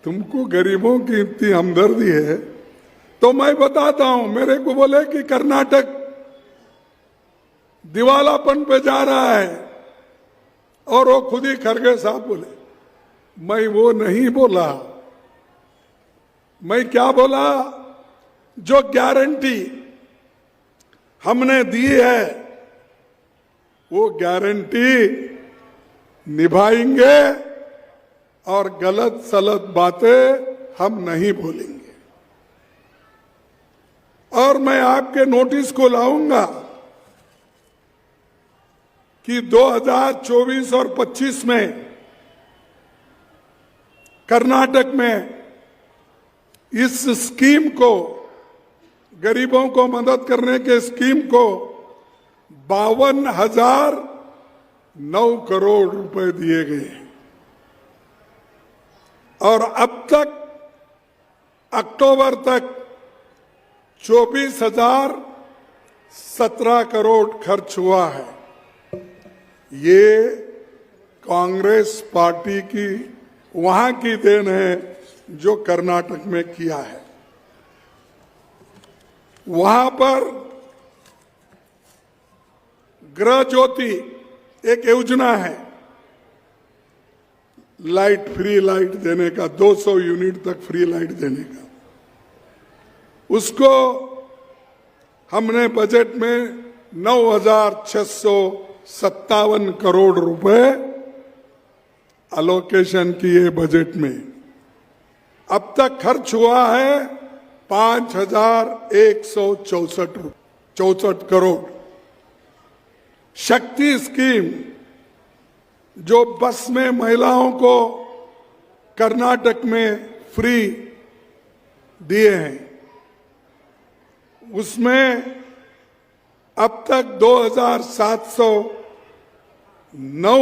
तुमको गरीबों की इतनी हमदर्दी है तो मैं बताता हूं। मेरे को बोले कि कर्नाटक दिवालापन पे जा रहा है, और वो खुद ही खरगे साहब बोले। मैं वो नहीं बोला, मैं क्या बोला, जो गारंटी हमने दी है वो गारंटी निभाएंगे और गलत सलत बातें हम नहीं बोलेंगे। और मैं आपके नोटिस को लाऊंगा कि 2024 और 25 में कर्नाटक में इस स्कीम को, गरीबों को मदद करने के स्कीम को 52,009 करोड़ रुपए दिए गए। और अब तक अक्टूबर तक 24,017 करोड़ खर्च हुआ है। ये कांग्रेस पार्टी की वहां की देन है जो कर्नाटक में किया है। वहां पर गृह ज्योति एक योजना है, लाइट, फ्री लाइट देने का, 200 यूनिट तक फ्री लाइट देने का। उसको हमने बजट में 9,657 करोड़ रुपए अलोकेशन किए बजट में। अब तक खर्च हुआ है 5,164 करोड़। शक्ति स्कीम जो बस में महिलाओं को कर्नाटक में फ्री दिए हैं, उसमें अब तक 2,709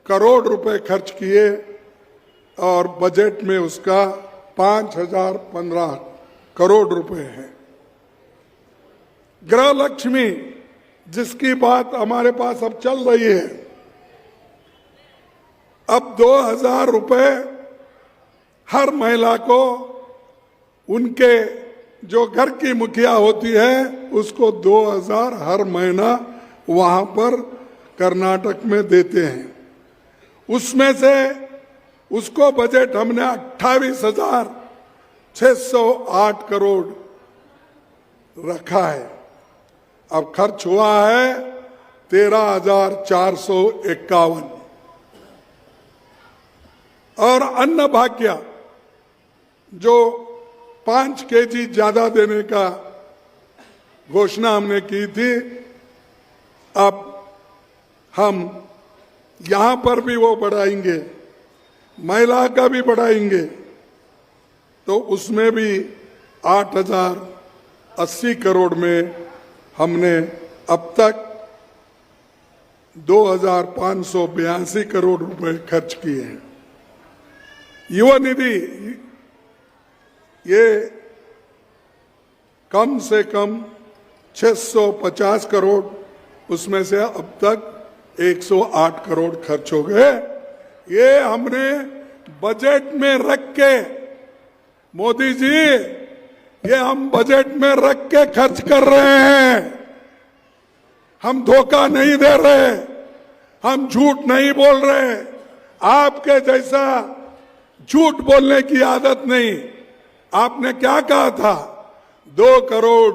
करोड़ रुपए खर्च किए और बजट में उसका 5,015 करोड़ रुपए है। गृह लक्ष्मी जिसकी बात हमारे पास अब चल रही है, अब 2,000 रुपए हर महिला को, उनके जो घर की मुखिया होती है उसको 2,000 हर महीना वहां पर कर्नाटक में देते हैं। उसमें से उसको बजट हमने 28,608 करोड़ रखा है। अब खर्च हुआ है 13,451। और अन्न भाग्य जो 5 केजी ज्यादा देने का घोषणा हमने की थी, अब हम यहां पर भी वो बढ़ाएंगे, महिला का भी बढ़ाएंगे। तो उसमें भी 8,080 करोड़ में हमने अब तक 2,582 करोड़ रुपए खर्च किए हैं। युवा निधि ये कम से कम 650 करोड़, उसमें से अब तक 108 करोड़ खर्च हो गए। ये हमने बजट में रख के, मोदी जी ये हम बजट में रख के खर्च कर रहे हैं। हम धोखा नहीं दे रहे, हम झूठ नहीं बोल रहे। आपके जैसा झूठ बोलने की आदत नहीं। आपने क्या कहा था, 2 करोड़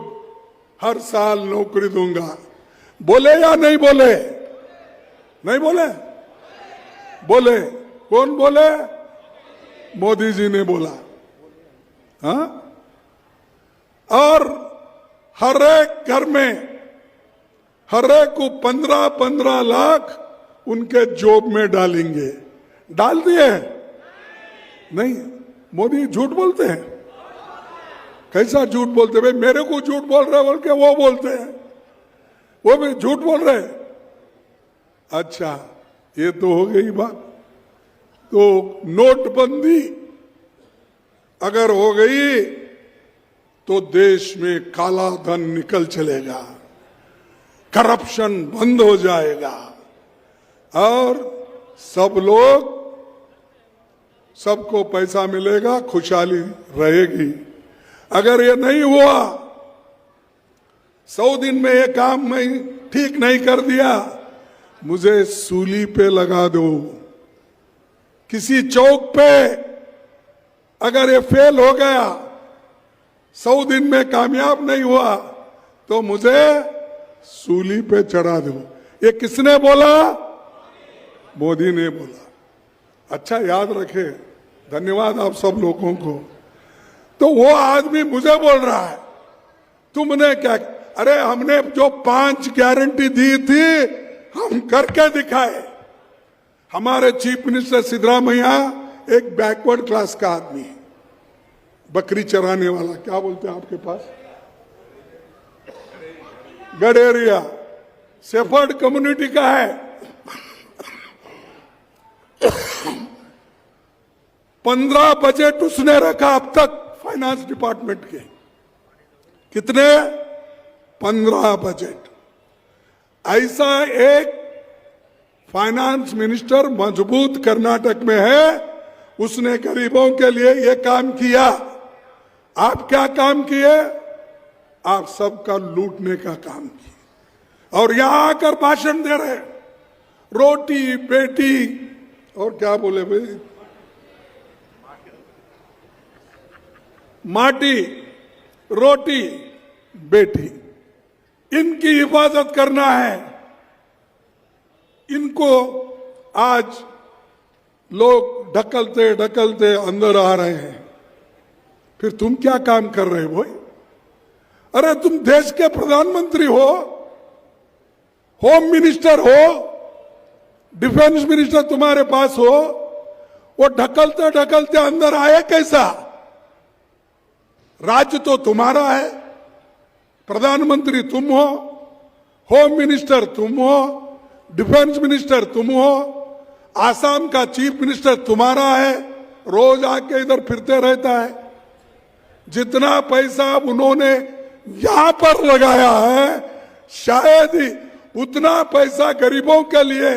हर साल नौकरी दूंगा, बोले या नहीं बोले? नहीं बोले? बोले। कौन बोले? मोदी जी ने बोला। हाँ? और हर एक घर में हर एक को 15-15 लाख उनके जॉब में डालेंगे। डाल दिए? नहीं। मोदी झूठ बोलते हैं। कैसा झूठ बोलते? भाई मेरे को झूठ बोल रहे बोल के वो बोलते हैं, वो भी झूठ बोल रहे। अच्छा, ये तो हो गई बात। तो नोटबंदी अगर हो गई तो देश में काला धन निकल चलेगा, करप्शन बंद हो जाएगा और सब लोग सबको पैसा मिलेगा, खुशहाली रहेगी। अगर ये नहीं हुआ, 100 दिन में ये काम मैं ठीक नहीं कर दिया, मुझे सूली पे लगा दो। किसी चौक पे अगर ये फेल हो गया, 100 दिन में कामयाब नहीं हुआ, तो मुझे सूली पे चढ़ा दो। ये किसने बोला? मोदी ने बोला। अच्छा याद रखे, धन्यवाद आप सब लोगों को। तो वो आदमी मुझे बोल रहा है तुमने क्या? अरे हमने जो 5 गारंटी दी थी हम करके दिखाए। हमारे चीफ मिनिस्टर सिद्धरामैया एक बैकवर्ड क्लास का आदमी है, बकरी चराने वाला, क्या बोलते हैं आपके पास, गडेरिया, शेफर्ड कम्युनिटी का है। 15 बजट उसने रखा अब तक फाइनेंस डिपार्टमेंट के। कितने? 15 बजट। ऐसा एक फाइनेंस मिनिस्टर मजबूत कर्नाटक में है, उसने गरीबों के लिए यह काम किया। आप क्या काम किए? आप सबका लूटने का काम किया और यहां आकर भाषण दे रहे, रोटी बेटी और क्या बोले भाई, माटी रोटी बेटी, इनकी हिफाजत करना है। इनको आज लोग ढकलते ढकलते अंदर आ रहे हैं। फिर तुम क्या काम कर रहे हो? अरे तुम देश के प्रधानमंत्री हो, होम मिनिस्टर हो, डिफेंस मिनिस्टर तुम्हारे पास हो, वो ढकलते ढकलते अंदर आए कैसा? राज्य तो तुम्हारा है, प्रधानमंत्री तुम हो, होम मिनिस्टर तुम हो, डिफेंस मिनिस्टर तुम हो, आसाम का चीफ मिनिस्टर तुम्हारा है, रोज आके इधर फिरते रहता है। जितना पैसा उन्होंने यहां पर लगाया है, शायद ही उतना पैसा गरीबों के लिए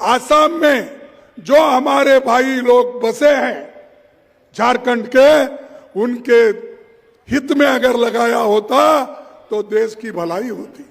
आसाम में जो हमारे भाई लोग बसे हैं झारखंड के, उनके हित में अगर लगाया होता तो देश की भलाई होती।